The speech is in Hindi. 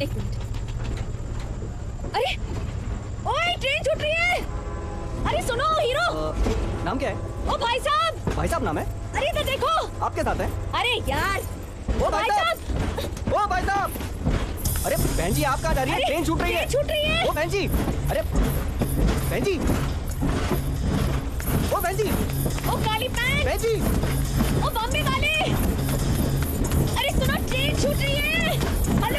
एक मिनट। अरे ओए, ट्रेन छूट रही है। अरे सुनो हीरो। नाम क्या है? ओ भाई साहब। भाई साहब नाम है? अरे इधर देखो। आपके साथ है? अरे यार। ओ भाई साहब। ओ भाई साहब। अरे बहन जी आप कहाँ जा रही है? ट्रेन छूट रही है। छूट रही है। ओ बहन जी। अरे बहन जी। ओ बहन जी। ओ काली पैंट। बहन जी। ओ बॉम्बे वाले। अरे सुनो, ट्रेन छूट रही है। हेलो।